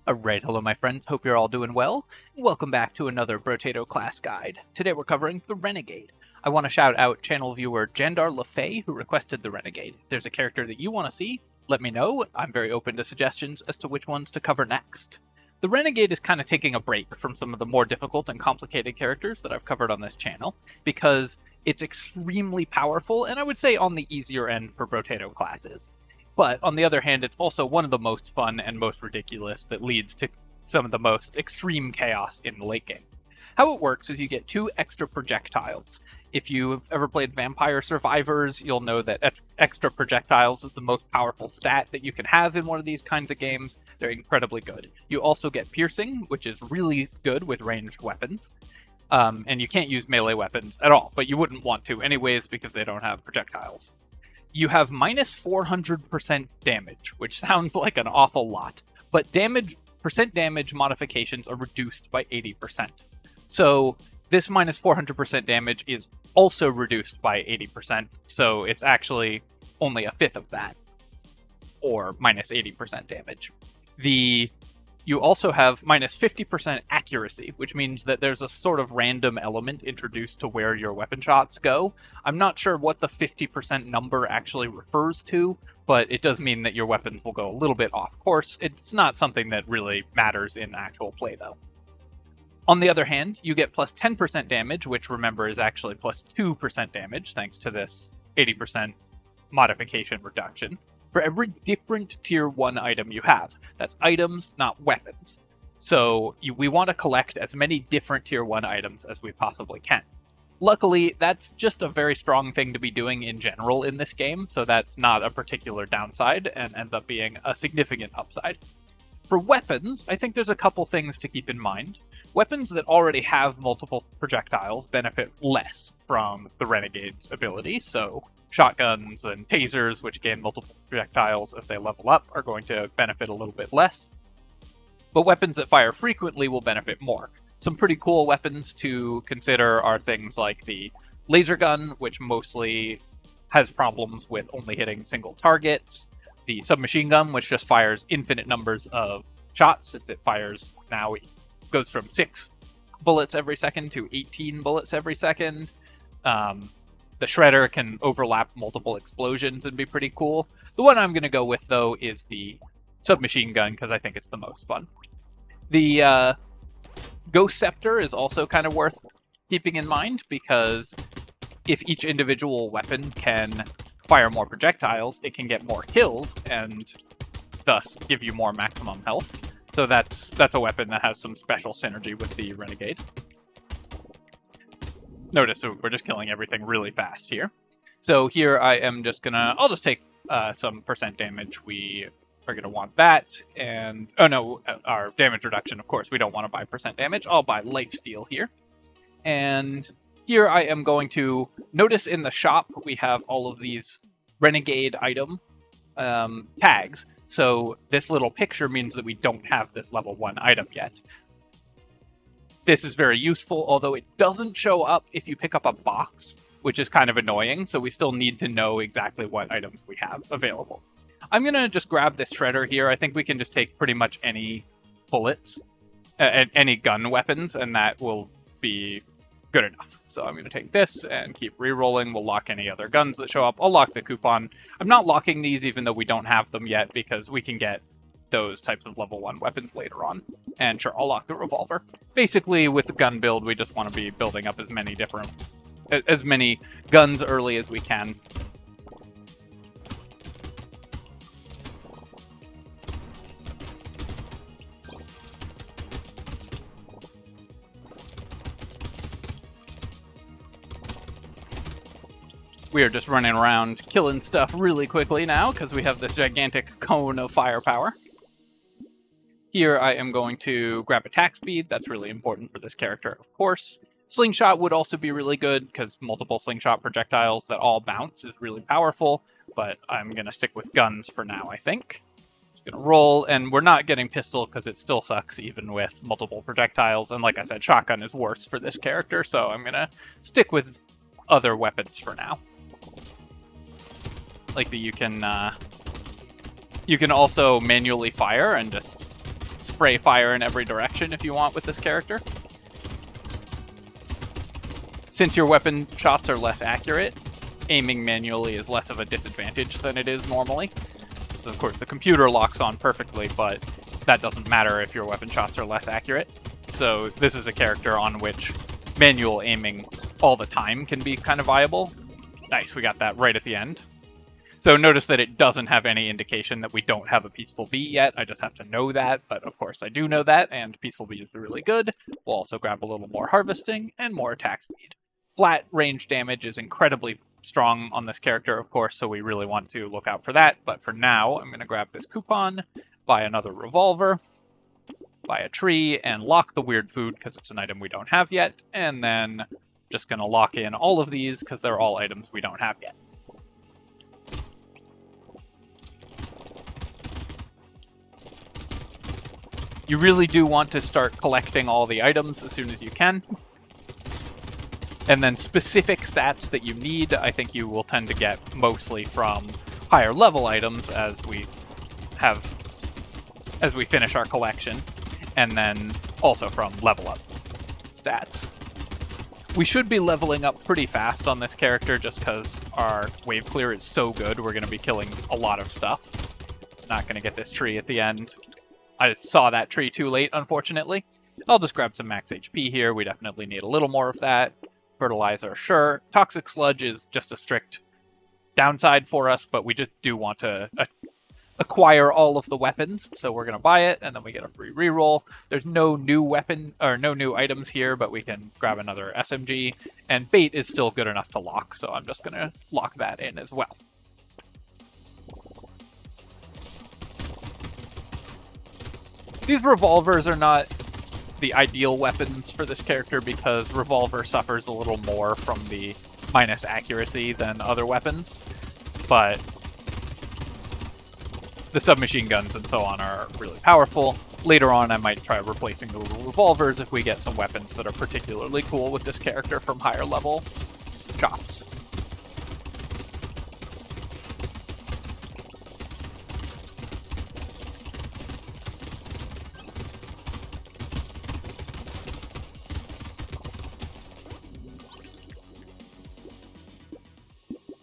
Alright, hello my friends, hope you're all doing well. Welcome back to another Brotato class guide. Today we're covering the Renegade. I want to shout out channel viewer Jandar LaFay who requested the Renegade. If there's a character that you want to see, let me know. I'm very open to suggestions as to which ones to cover next. The Renegade is kind of taking a break from some of the more difficult and complicated characters that I've covered on this channel, because it's extremely powerful and I would say on the easier end for Brotato classes. But, on the other hand, it's also one of the most fun and most ridiculous that leads to some of the most extreme chaos in the late game. How it works is you get 2 extra projectiles. If you've ever played Vampire Survivors, you'll know that extra projectiles is the most powerful stat that you can have in one of these kinds of games. They're incredibly good. You also get Piercing, which is really good with ranged weapons. And you can't use melee weapons at all, but you wouldn't want to anyways because they don't have projectiles. You have minus 400% damage, which sounds like an awful lot, but percent damage modifications are reduced by 80%. So this minus 400% damage is also reduced by 80%, so it's actually only a fifth of that, or minus 80% damage. You also have minus 50% accuracy, which means that there's a sort of random element introduced to where your weapon shots go. I'm not sure what the 50% number actually refers to, but it does mean that your weapons will go a little bit off course. It's not something that really matters in actual play, though. On the other hand, you get plus 10% damage, which remember is actually plus 2% damage, thanks to this 80% modification reduction, for every different tier 1 item you have. That's items, not weapons. So we want to collect as many different tier 1 items as we possibly can. Luckily, that's just a very strong thing to be doing in general in this game, so that's not a particular downside and ends up being a significant upside. For weapons, I think there's a couple things to keep in mind. Weapons that already have multiple projectiles benefit less from the Renegade's ability, so shotguns and tasers, which gain multiple projectiles as they level up, are going to benefit a little bit less. But weapons that fire frequently will benefit more. Some pretty cool weapons to consider are things like the laser gun, which mostly has problems with only hitting single targets. The submachine gun, which just fires infinite numbers of shots, since it fires now, it goes from 6 bullets every second to 18 bullets every second. The shredder can overlap multiple explosions and be pretty cool. The one I'm going to go with, though, is the submachine gun, because I think it's the most fun. The Ghost Scepter is also kind of worth keeping in mind, because if each individual weapon can fire more projectiles, it can get more kills, and thus give you more maximum health. So that's a weapon that has some special synergy with the Renegade. Notice we're just killing everything really fast here. So here I am just I'll just take some percent damage. We are gonna want that, and our damage reduction, of course, we don't want to buy percent damage. I'll buy lifesteal here. And here I am going to notice in the shop we have all of these Renegade item tags. So this little picture means that we don't have this level 1 item yet. This is very useful, although it doesn't show up if you pick up a box, which is kind of annoying, so we still need to know exactly what items we have available. I'm going to just grab this shredder here. I think we can just take pretty much any bullets, any gun weapons, and that will be good enough. So I'm going to take this and keep re-rolling. We'll lock any other guns that show up. I'll lock the coupon. I'm not locking these even though we don't have them yet, because we can get those types of level 1 weapons later on. And sure, I'll lock the revolver. Basically, with the gun build, we just want to be building up as many guns early as we can. We are just running around killing stuff really quickly now, because we have this gigantic cone of firepower. Here I am going to grab attack speed. That's really important for this character, of course. Slingshot would also be really good, because multiple slingshot projectiles that all bounce is really powerful, but I'm going to stick with guns for now, I think. Just going to roll, and we're not getting pistol because it still sucks even with multiple projectiles, and like I said, shotgun is worse for this character, so I'm going to stick with other weapons for now. Like that you can also manually fire and just spray fire in every direction if you want with this character. Since your weapon shots are less accurate, aiming manually is less of a disadvantage than it is normally. So of course the computer locks on perfectly, but that doesn't matter if your weapon shots are less accurate. So this is a character on which manual aiming all the time can be kind of viable. Nice, we got that right at the end. So notice that it doesn't have any indication that we don't have a Peaceful Bee yet. I just have to know that, but of course I do know that, and Peaceful Bee is really good. We'll also grab a little more harvesting and more attack speed. Flat range damage is incredibly strong on this character, of course, so we really want to look out for that. But for now, I'm going to grab this coupon, buy another revolver, buy a tree, and lock the weird food because it's an item we don't have yet. And then just going to lock in all of these because they're all items we don't have yet. You really do want to start collecting all the items as soon as you can. And then specific stats that you need, I think you will tend to get mostly from higher level items as we finish our collection, and then also from level up stats. We should be leveling up pretty fast on this character just because our wave clear is so good. We're going to be killing a lot of stuff. Not going to get this tree at the end. I saw that tree too late, unfortunately. I'll just grab some max HP here. We definitely need a little more of that. Fertilizer, sure. Toxic Sludge is just a strict downside for us, but we just do want to acquire all of the weapons, so we're going to buy it, and then we get a free reroll. There's no new weapon, or no new items here, but we can grab another SMG, and bait is still good enough to lock, so I'm just going to lock that in as well. These revolvers are not the ideal weapons for this character because revolver suffers a little more from the minus accuracy than other weapons, but the submachine guns and so on are really powerful. Later on I might try replacing the revolvers if we get some weapons that are particularly cool with this character from higher level shops.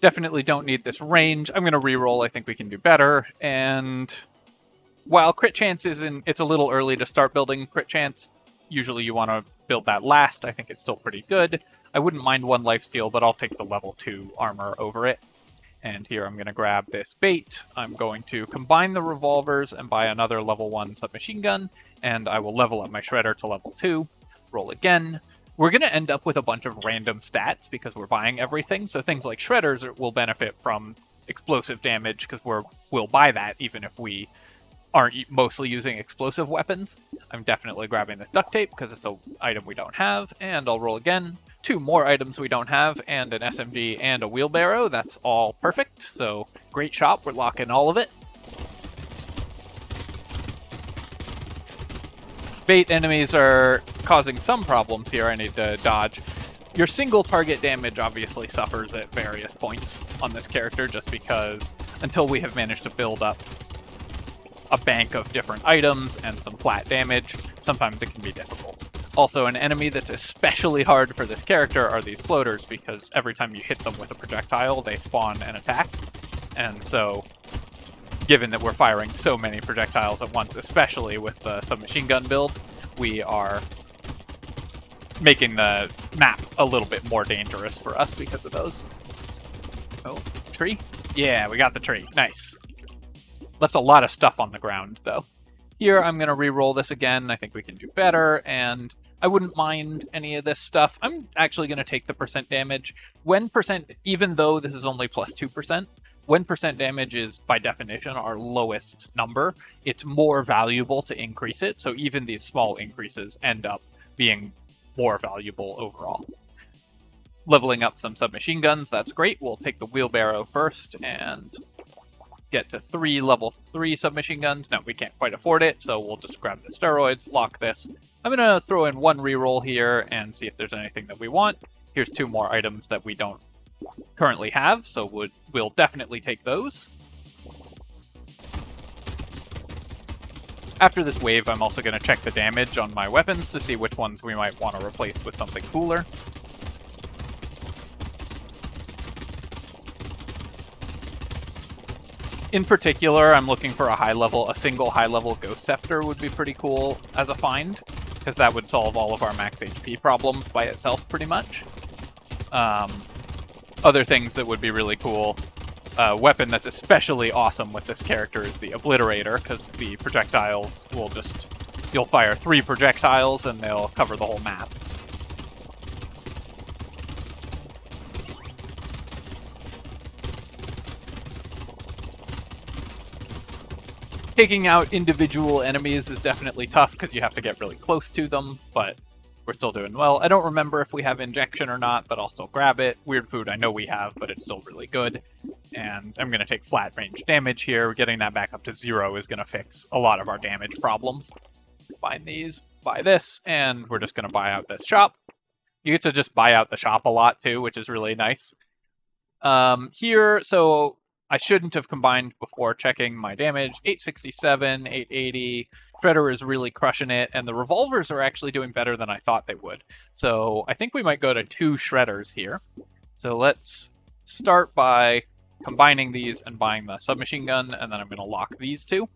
Definitely don't need this range. I'm going to reroll. I think we can do better. And while crit chance it's a little early to start building crit chance. Usually you want to build that last. I think it's still pretty good. I wouldn't mind one lifesteal, but I'll take the level 2 armor over it. And here I'm going to grab this bait. I'm going to combine the revolvers and buy another level 1 submachine gun. And I will level up my shredder to level 2. Roll again. We're going to end up with a bunch of random stats because we're buying everything. So things like shredders will benefit from explosive damage because we'll buy that even if we aren't mostly using explosive weapons. I'm definitely grabbing this duct tape because it's an item we don't have. And I'll roll again. 2 more items we don't have and an SMG and a wheelbarrow. That's all perfect. So great shop. We're locking all of it. Bait enemies are causing some problems here. I need to dodge. Your single target damage obviously suffers at various points on this character just because until we have managed to build up a bank of different items and some flat damage, sometimes it can be difficult. Also, an enemy that's especially hard for this character are these floaters because every time you hit them with a projectile, they spawn an attack. And so given that we're firing so many projectiles at once, especially with the submachine gun build, we are making the map a little bit more dangerous for us because of those. Oh, tree? Yeah, we got the tree. Nice. Left a lot of stuff on the ground, though. Here, I'm going to re-roll this again. I think we can do better, and I wouldn't mind any of this stuff. I'm actually going to take the percent damage. When percent, even though this is only plus 2%, when percent damage is, by definition, our lowest number, it's more valuable to increase it, so even these small increases end up being more valuable overall. Leveling up some submachine guns, that's great. We'll take the wheelbarrow first and get to 3 level 3 submachine guns. No, we can't quite afford it, so we'll just grab the steroids, lock this. I'm going to throw in 1 reroll here and see if there's anything that we want. Here's 2 more items that we don't currently have, so we'll definitely take those. After this wave, I'm also going to check the damage on my weapons to see which ones we might want to replace with something cooler. In particular, I'm looking for a single high-level Ghost Scepter would be pretty cool as a find, because that would solve all of our max HP problems by itself, pretty much. Other things that would be really cool, a weapon that's especially awesome with this character is the Obliterator, because the projectiles will you'll fire 3 projectiles and they'll cover the whole map. Taking out individual enemies is definitely tough because you have to get really close to them, but we're still doing well. I don't remember if we have injection or not, but I'll still grab it. Weird food I know we have, but it's still really good. And I'm going to take flat range damage here. Getting that back up to 0 is going to fix a lot of our damage problems. Find these, buy this, and we're just going to buy out this shop. You get to just buy out the shop a lot too, which is really nice. Here, so I shouldn't have combined before checking my damage. 867, 880. Shredder is really crushing it, and the revolvers are actually doing better than I thought they would. So I think we might go to 2 Shredders here. So let's start by combining these and buying the submachine gun, and then I'm going to lock these 2.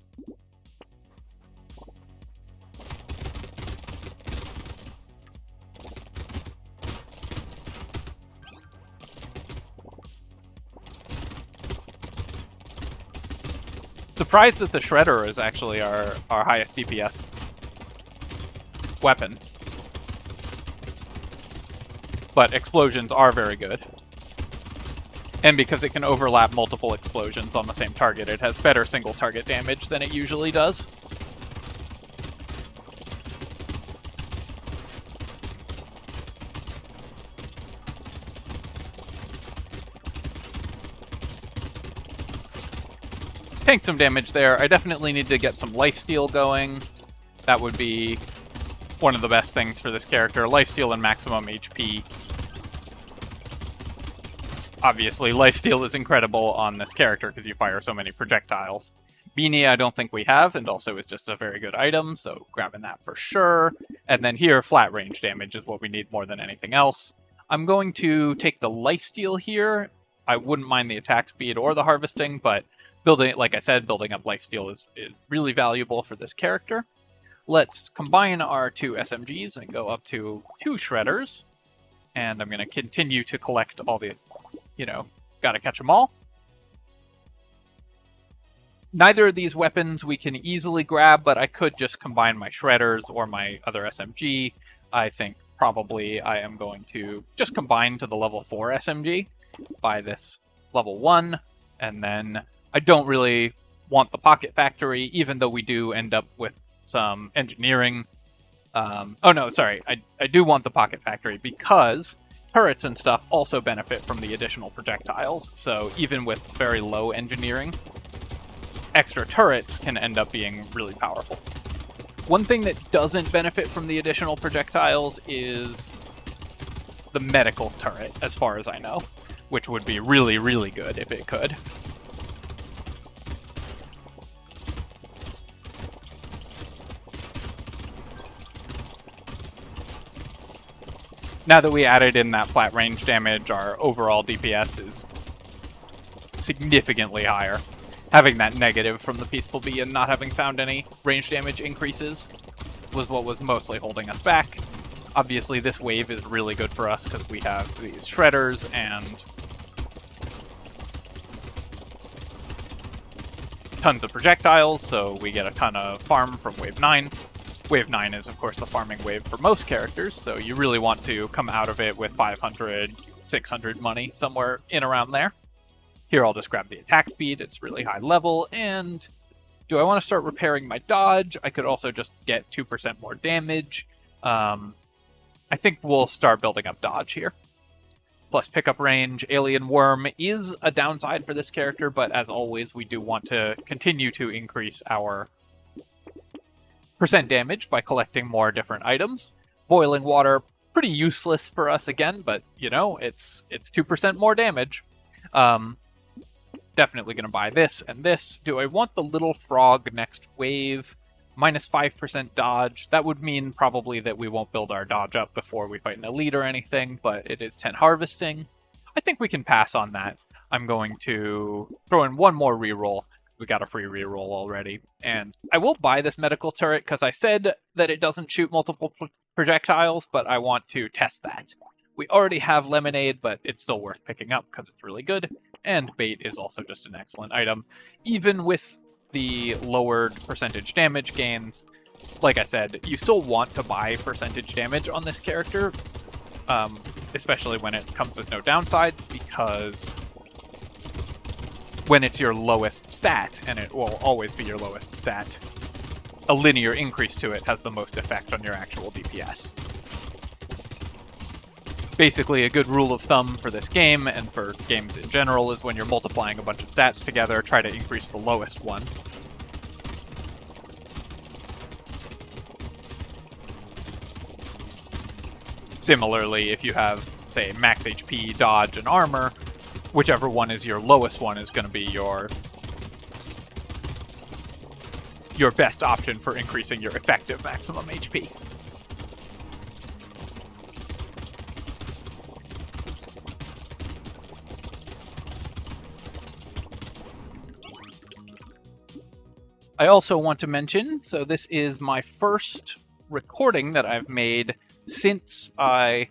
Surprised that the Shredder is actually our highest CPS weapon. But explosions are very good. And because it can overlap multiple explosions on the same target, it has better single target damage than it usually does. Tanked some damage there. I definitely need to get some lifesteal going. That would be one of the best things for this character. Lifesteal and maximum HP. Obviously, lifesteal is incredible on this character because you fire so many projectiles. Beanie I don't think we have, and also is just a very good item, so grabbing that for sure. And then here, flat range damage is what we need more than anything else. I'm going to take the lifesteal here. I wouldn't mind the attack speed or the harvesting, but building, like I said, building up lifesteal is really valuable for this character. Let's combine our 2 SMGs and go up to 2 Shredders. And I'm going to continue to collect all the, gotta catch them all. Neither of these weapons we can easily grab, but I could just combine my Shredders or my other SMG. I think probably I am going to just combine to the level 4 SMG, buy this level 1, and then I don't really want the Pocket Factory, even though we do end up with some engineering. Oh no, sorry, I do want the Pocket Factory because turrets and stuff also benefit from the additional projectiles, so even with very low engineering, extra turrets can end up being really powerful. One thing that doesn't benefit from the additional projectiles is the medical turret, as far as I know, which would be really, really good if it could. Now that we added in that flat range damage, our overall DPS is significantly higher. Having that negative from the Peaceful Bee and not having found any range damage increases was what was mostly holding us back. Obviously, this wave is really good for us because we have these Shredders and tons of projectiles, so we get a ton of farm from Wave 9. Wave 9 is, of course, the farming wave for most characters, so you really want to come out of it with 500, 600 money, somewhere in around there. Here, I'll just grab the attack speed. It's really high level, and do I want to start repairing my dodge? I could also just get 2% more damage. I think we'll start building up dodge here. Plus pickup range. Alien Worm is a downside for this character, but as always, we do want to continue to increase our percent damage by collecting more different items. Boiling water, pretty useless for us again, but it's 2% more damage. Definitely going to buy this and this. Do I want the little frog next wave? minus 5% dodge. That would mean probably that we won't build our dodge up before we fight an elite or anything, but it is 10 harvesting. I think we can pass on that. I'm going to throw in one more reroll. We got a free reroll already. And I will buy this medical turret because I said that it doesn't shoot multiple projectiles, but I want to test that. We already have Lemonade, but it's still worth picking up because it's really good. And Bait is also just an excellent item. Even with the lowered percentage damage gains, like I said, you still want to buy percentage damage on this character, especially when it comes with no downsides, because when it's your lowest stat, and it will always be your lowest stat, a linear increase to it has the most effect on your actual DPS. Basically, a good rule of thumb for this game, and for games in general, is when you're multiplying a bunch of stats together, try to increase the lowest one. Similarly, if you have, say, max HP, dodge, and armor, whichever one is your lowest one is going to be your best option for increasing your effective maximum HP. I also want to mention, so this is my first recording that I've made since I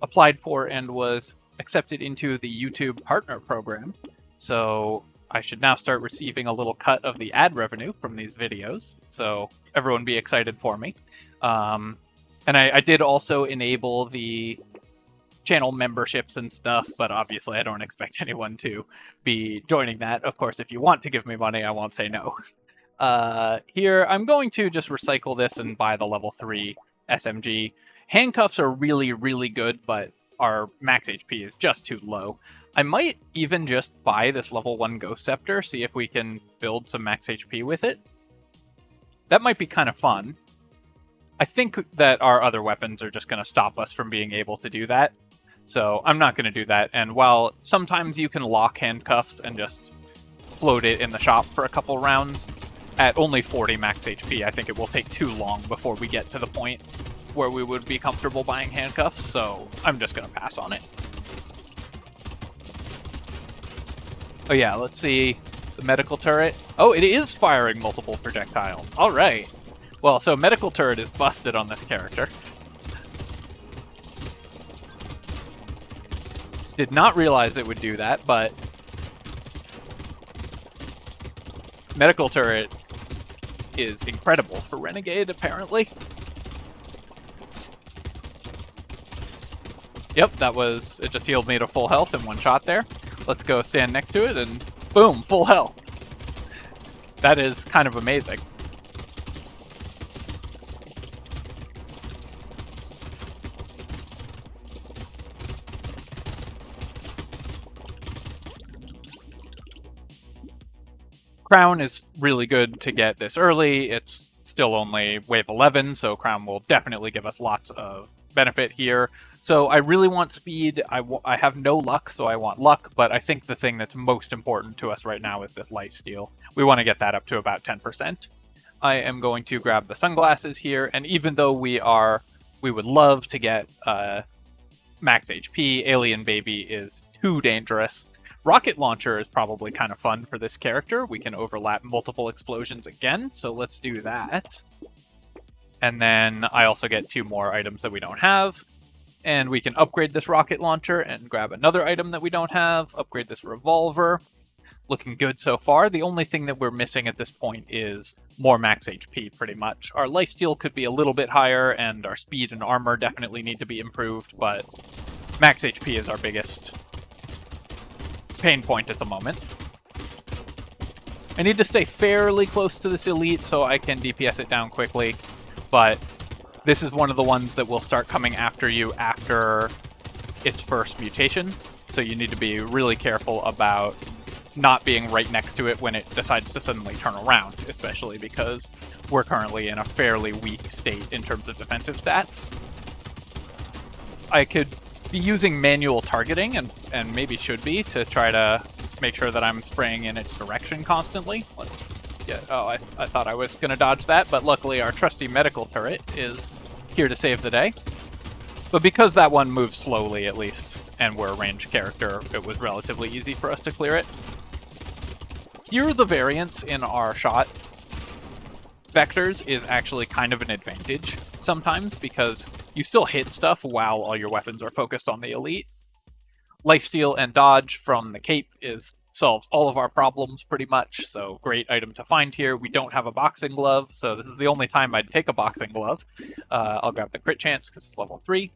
applied for and was accepted into the YouTube partner program. So I should now start receiving a little cut of the ad revenue from these videos. So everyone be excited for me. And I did also enable the channel memberships and stuff, but obviously I don't expect anyone to be joining that. Of course, if you want to give me money, I won't say no. Here, I'm going to just recycle this and buy the level 3 SMG. Handcuffs are really, really good, but our max HP is just too low. I might even just buy this level 1 Ghost Scepter, see if we can build some max HP with it. That might be kind of fun. I think that our other weapons are just going to stop us from being able to do that, so I'm not going to do that. And while sometimes you can lock handcuffs and just float it in the shop for a couple rounds, at only 40 max HP, I think it will take too long before we get to the point where we would be comfortable buying handcuffs, so I'm just going to pass on it. Oh yeah, let's see the medical turret. Oh, it is firing multiple projectiles. All right. Well, so medical turret is busted on this character. Did not realize it would do that, but medical turret is incredible for Renegade, apparently. Yep, it just healed me to full health in one shot there. Let's go stand next to it and boom, full health. That is kind of amazing. Crown is really good to get this early. It's still only wave 11, so Crown will definitely give us lots of benefit here. So I really want speed. I have no luck, so I want luck, but I think the thing that's most important to us right now is this lifesteal. We want to get that up to about 10%. I am going to grab the sunglasses here, and even though we would love to get max HP, Alien Baby is too dangerous. Rocket Launcher is probably kind of fun for this character. We can overlap multiple explosions again, so let's do that. And then I also get 2 more items that we don't have. And we can upgrade this Rocket Launcher and grab another item that we don't have. Upgrade this Revolver. Looking good so far. The only thing that we're missing at this point is more max HP, pretty much. Our lifesteal could be a little bit higher, and our speed and armor definitely need to be improved, but max HP is our biggest pain point at the moment. I need to stay fairly close to this elite so I can DPS it down quickly, but this is one of the ones that will start coming after you after its first mutation, so you need to be really careful about not being right next to it when it decides to suddenly turn around, especially because we're currently in a fairly weak state in terms of defensive stats. I could be using manual targeting, and maybe should be, to try to make sure that I'm spraying in its direction constantly. Let's Yeah, oh, I thought I was going to dodge that, but luckily our trusty medical turret is here to save the day. But because that one moves slowly, at least, and we're a ranged character, it was relatively easy for us to clear it. Here are the variants in our shot vectors is actually kind of an advantage sometimes, because you still hit stuff while all your weapons are focused on the elite. Lifesteal and dodge from the cape solves all of our problems pretty much, so great item to find here. We don't have a boxing glove, so this is the only time I'd take a boxing glove. I'll grab the crit chance because it's level 3.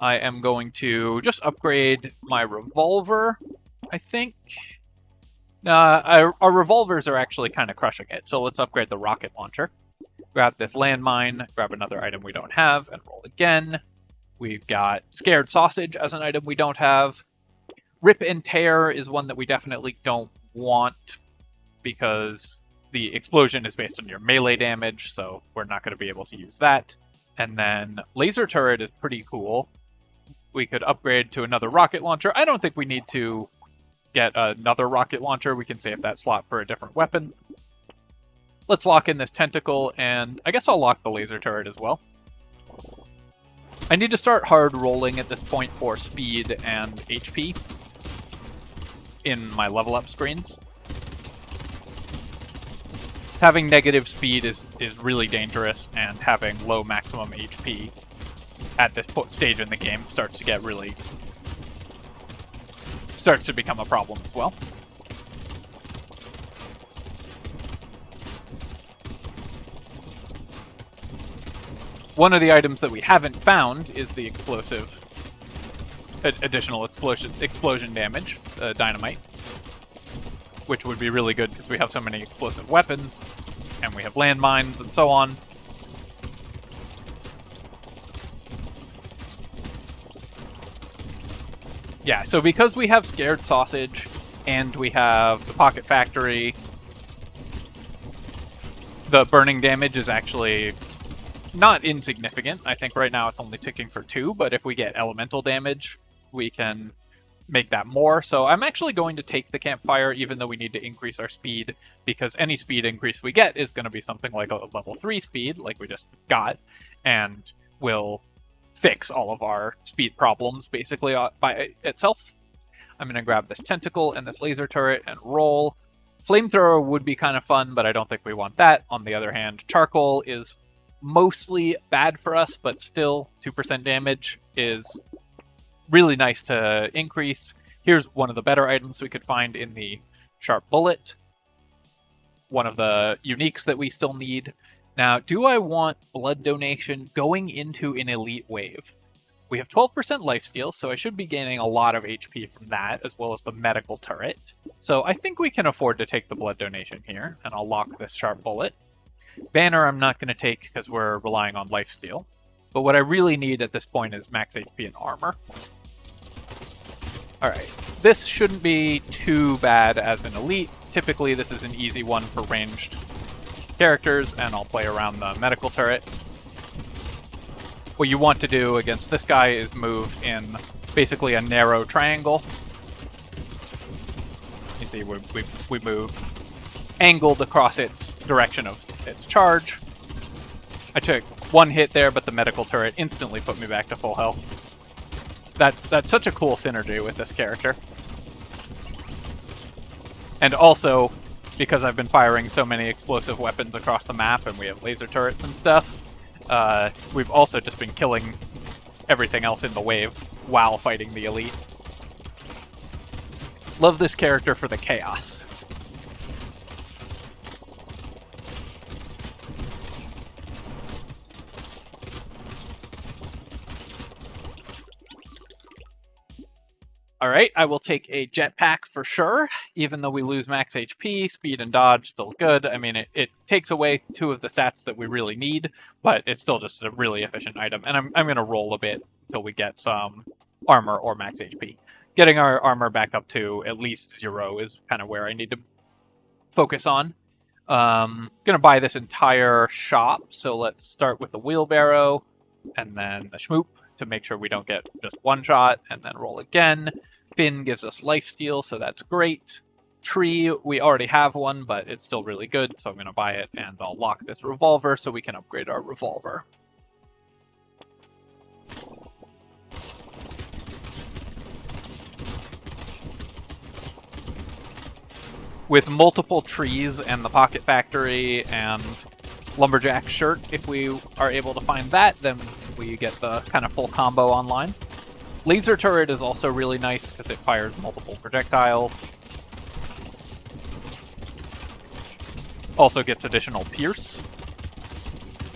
I am going to just upgrade my revolver, I think. Our revolvers are actually kind of crushing it, so let's upgrade the rocket launcher. Grab this landmine, grab another item we don't have, and roll again. We've got Scared Sausage as an item we don't have. Rip and Tear is one that we definitely don't want, because the explosion is based on your melee damage, so we're not going to be able to use that. And then Laser Turret is pretty cool. We could upgrade to another rocket launcher. I don't think we need to get another rocket launcher. We can save that slot for a different weapon. Let's lock in this tentacle, and I guess I'll lock the laser turret as well. I need to start hard rolling at this point for speed and HP in my level up screens. Having negative speed is really dangerous, and having low maximum HP at this stage in the game starts to become a problem as well. One of the items that we haven't found is the additional explosion damage, dynamite, which would be really good because we have so many explosive weapons, and we have landmines and so on. Yeah, so because we have Scared Sausage, and we have the Pocket Factory, the burning damage is actually not insignificant. I think right now it's only ticking for 2, but if we get elemental damage, we can make that more. So I'm actually going to take the campfire, even though we need to increase our speed, because any speed increase we get is going to be something like a level 3 speed, like we just got, and will fix all of our speed problems, basically, by itself. I'm going to grab this tentacle and this laser turret and roll. Flamethrower would be kind of fun, but I don't think we want that. On the other hand, charcoal is mostly bad for us, but still 2% damage is really nice to increase. Here's one of the better items we could find in the Sharp Bullet. One of the uniques that we still need. Now, do I want blood donation going into an elite wave? We have 12% lifesteal, so I should be gaining a lot of HP from that, as well as the medical turret. So I think we can afford to take the blood donation here, and I'll lock this Sharp Bullet. Banner I'm not going to take because we're relying on lifesteal. But what I really need at this point is max HP and armor. Alright, this shouldn't be too bad as an elite. Typically this is an easy one for ranged characters, and I'll play around the medical turret. What you want to do against this guy is move in basically a narrow triangle. You see, we move angled across its direction of its charge. I took one hit there, but the medical turret instantly put me back to full health. That's such a cool synergy with this character. And also, because I've been firing so many explosive weapons across the map, and we have laser turrets and stuff, we've also just been killing everything else in the wave while fighting the elite. Love this character for the chaos. Alright, I will take a jetpack for sure, even though we lose max HP, speed and dodge still good. I mean, it takes away 2 of the stats that we really need, but it's still just a really efficient item. And I'm going to roll a bit until we get some armor or max HP. Getting our armor back up to at least 0 is kind of where I need to focus on. Going to buy this entire shop, so let's start with the wheelbarrow, and then the schmoop, to make sure we don't get just one shot, and then roll again. Fin gives us lifesteal, so that's great. Tree, we already have one, but it's still really good, so I'm going to buy it, and I'll lock this revolver so we can upgrade our revolver. With multiple trees and the Pocket Factory and Lumberjack shirt, if we are able to find that, then we get the kind of full combo online. Laser turret is also really nice because it fires multiple projectiles. Also gets additional pierce.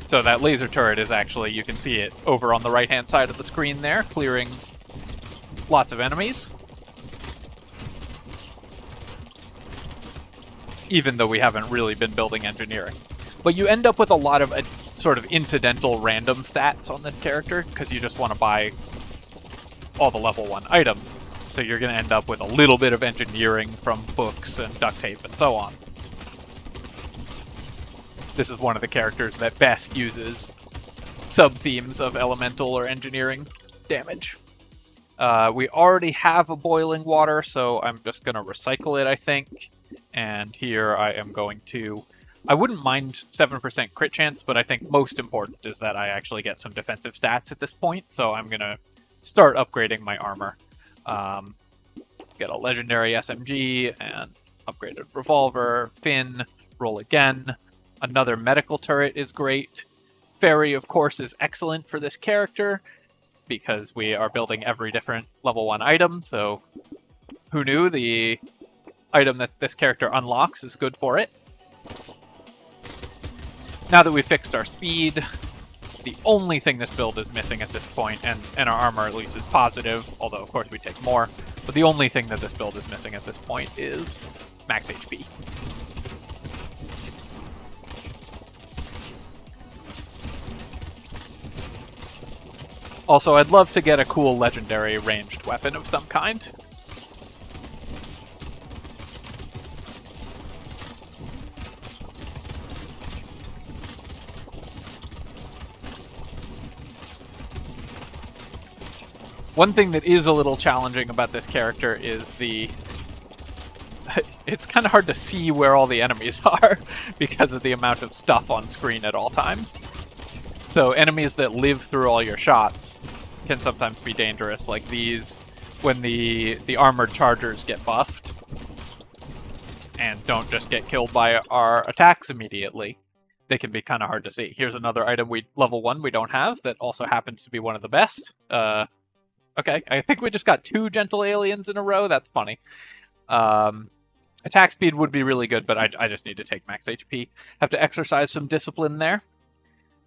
So that laser turret is actually, you can see it over on the right-hand side of the screen there, clearing lots of enemies. Even though we haven't really been building engineering. But you end up with a lot of sort of incidental random stats on this character, because you just want to buy all the level 1 items. So you're going to end up with a little bit of engineering from books and duct tape and so on. This is one of the characters that best uses sub-themes of elemental or engineering damage. We already have a boiling water, so I'm just going to recycle it, I think. And here I am going to... I wouldn't mind 7% crit chance, but I think most important is that I actually get some defensive stats at this point, so I'm going to start upgrading my armor. Get a legendary SMG, and upgraded revolver, fin, roll again. Another medical turret is great. Fairy, of course, is excellent for this character, because we are building every different level 1 item, so who knew the item that this character unlocks is good for it. Now that we've fixed our speed, the only thing this build is missing at this point, and our armor at least is positive, although of course we take more, but the only thing that this build is missing at this point is max HP. Also, I'd love to get a cool legendary ranged weapon of some kind. One thing that is a little challenging about this character is it's kind of hard to see where all the enemies are because of the amount of stuff on screen at all times. So enemies that live through all your shots can sometimes be dangerous, like these, when the armored chargers get buffed and don't just get killed by our attacks immediately. They can be kind of hard to see. Here's another item level 1 we don't have that also happens to be one of the best. Okay, I think we just got 2 gentle aliens in a row. That's funny. Attack speed would be really good, but I just need to take max HP. Have to exercise some discipline there.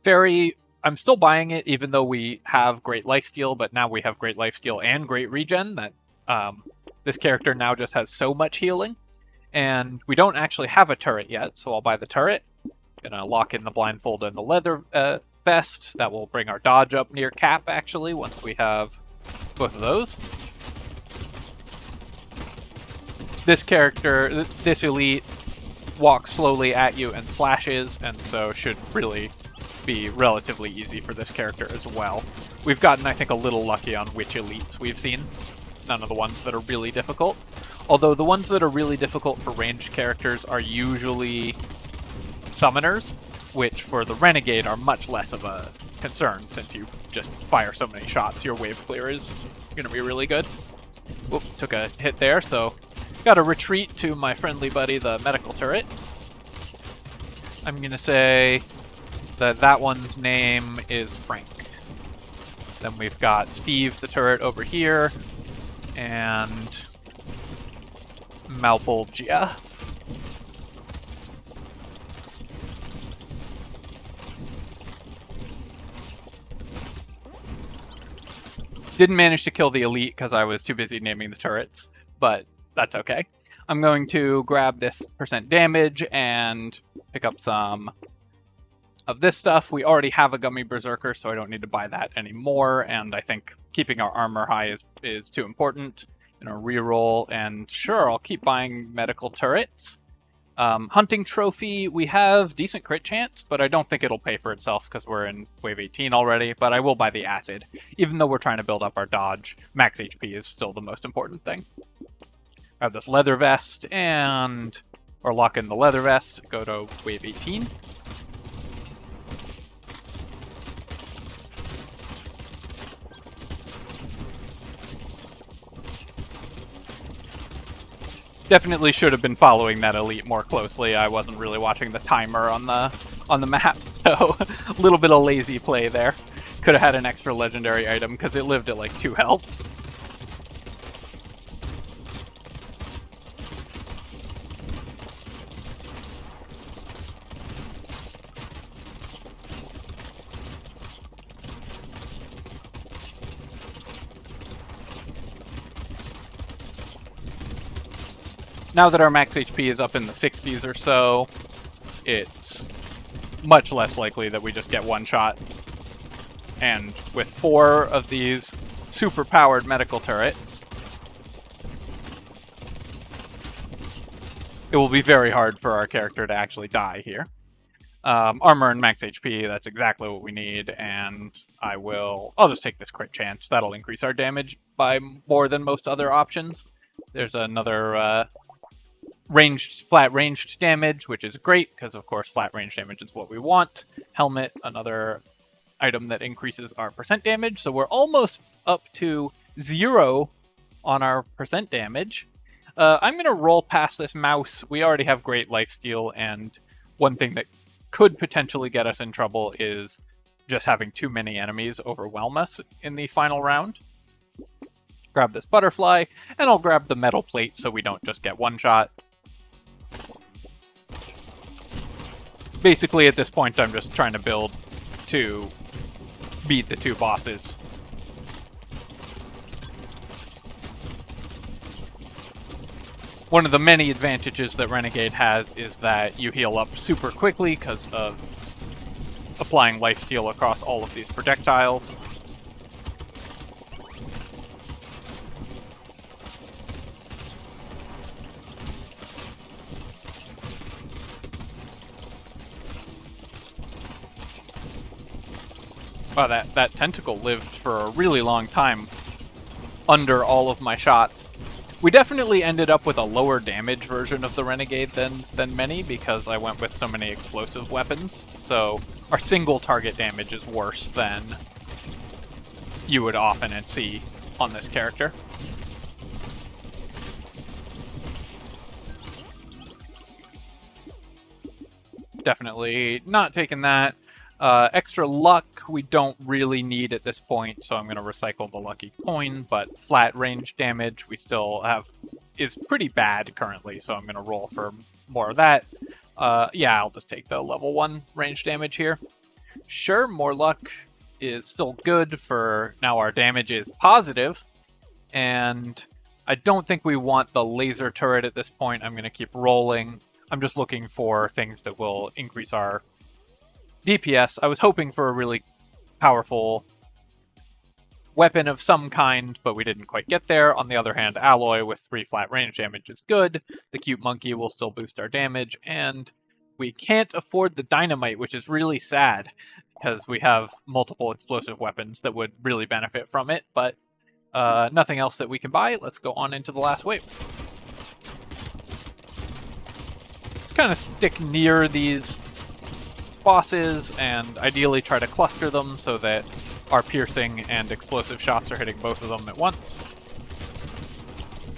Fairy, I'm still buying it, even though we have great lifesteal, but now we have great lifesteal and great regen. That this character now just has so much healing. And we don't actually have a turret yet, so I'll buy the turret. Gonna lock in the blindfold and the leather vest. That will bring our dodge up near cap, actually, once we have both of those. This character, this elite, walks slowly at you and slashes, and so should really be relatively easy for this character as well. We've gotten, I think, a little lucky on which elites we've seen. None of the ones that are really difficult. Although the ones that are really difficult for ranged characters are usually summoners, which for the Renegade are much less of a concern since you just fire so many shots. Your wave clear is going to be really good. Whoop, took a hit there, so got to retreat to my friendly buddy, the medical turret. I'm going to say that one's name is Frank. Then we've got Steve, the turret, over here, and Malpolgia. Didn't manage to kill the elite because I was too busy naming the turrets, but that's okay. I'm going to grab this % damage and pick up some of this stuff. We already have a Gummy Berserker, so I don't need to buy that anymore, and I think keeping our armor high is too important. Reroll, and sure, I'll keep buying medical turrets. Hunting trophy, we have decent crit chance, but I don't think it'll pay for itself because we're in wave 18 already, but I will buy the acid. Even though we're trying to build up our dodge, max HP is still the most important thing. Grab this leather vest or lock in the leather vest, go to wave 18. Definitely should have been following that elite more closely. I wasn't really watching the timer on the map, so a little bit of lazy play there. Could have had an extra legendary item because it lived at like 2 health. Now that our max HP is up in the 60s or so, it's much less likely that we just get one shot. And with 4 of these super-powered medical turrets, it will be very hard for our character to actually die here. Armor and max HP, that's exactly what we need, and I'll just take this crit chance. That'll increase our damage by more than most other options. There's another flat ranged damage, which is great, because of course flat range damage is what we want. Helmet, another item that increases our percent damage, so we're almost up to 0 on our percent damage. I'm going to roll past this mouse. We already have great lifesteal, and one thing that could potentially get us in trouble is just having too many enemies overwhelm us in the final round. Grab this butterfly, and I'll grab the metal plate so we don't just get one shot. Basically, at this point, I'm just trying to build to beat the 2 bosses. One of the many advantages that Renegade has is that you heal up super quickly because of applying lifesteal across all of these projectiles. Wow, that tentacle lived for a really long time under all of my shots. We definitely ended up with a lower damage version of the Renegade than many because I went with so many explosive weapons, so our single target damage is worse than you would often see on this character. Definitely not taking that. Extra luck we don't really need at this point, so I'm going to recycle the lucky coin, but flat range damage we still have is pretty bad currently, so I'm going to roll for more of that. Yeah, I'll just take the level 1 range damage here. Sure, more luck is still good for now. Our damage is positive, and I don't think we want the laser turret at this point. I'm going to keep rolling. I'm just looking for things that will increase our DPS. I was hoping for a really powerful weapon of some kind, but we didn't quite get there. On the other hand, alloy with 3 flat range damage is good. The cute monkey will still boost our damage, and we can't afford the dynamite, which is really sad, because we have multiple explosive weapons that would really benefit from it, but nothing else that we can buy. Let's go on into the last wave. Let's kind of stick near these bosses and ideally try to cluster them so that our piercing and explosive shots are hitting both of them at once.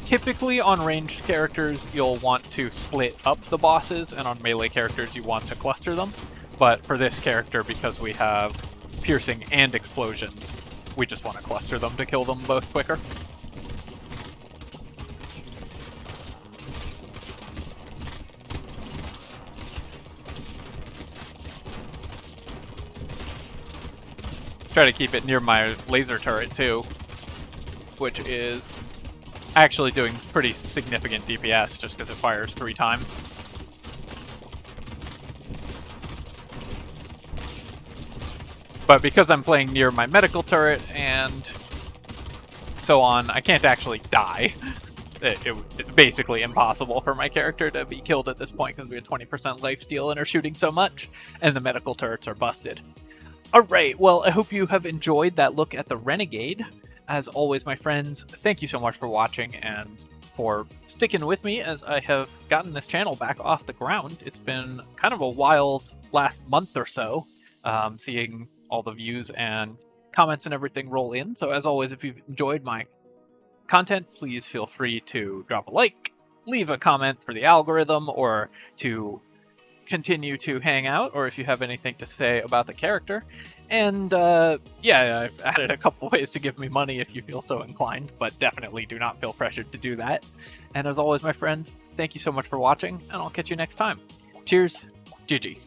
Typically on ranged characters you'll want to split up the bosses, and on melee characters you want to cluster them, but for this character, because we have piercing and explosions, we just want to cluster them to kill them both quicker. Try to keep it near my laser turret too, which is actually doing pretty significant DPS just because it fires 3 times. But because I'm playing near my medical turret and so on, I can't actually die. It's basically impossible for my character to be killed at this point because we have 20% lifesteal and are shooting so much, and the medical turrets are busted. Alright, well, I hope you have enjoyed that look at the Renegade. As always, my friends, thank you so much for watching, and for sticking with me as I have gotten this channel back off the ground. It's been kind of a wild last month or so, seeing all the views and comments and everything roll in. So as always, if you've enjoyed my content, please feel free to drop a like, leave a comment for the algorithm, or to continue to hang out, or if you have anything to say about the character. And yeah, I've added a couple ways to give me money if you feel so inclined, but definitely do not feel pressured to do that. And as always, my friends, thank you so much for watching, and I'll catch you next time. Cheers, GG.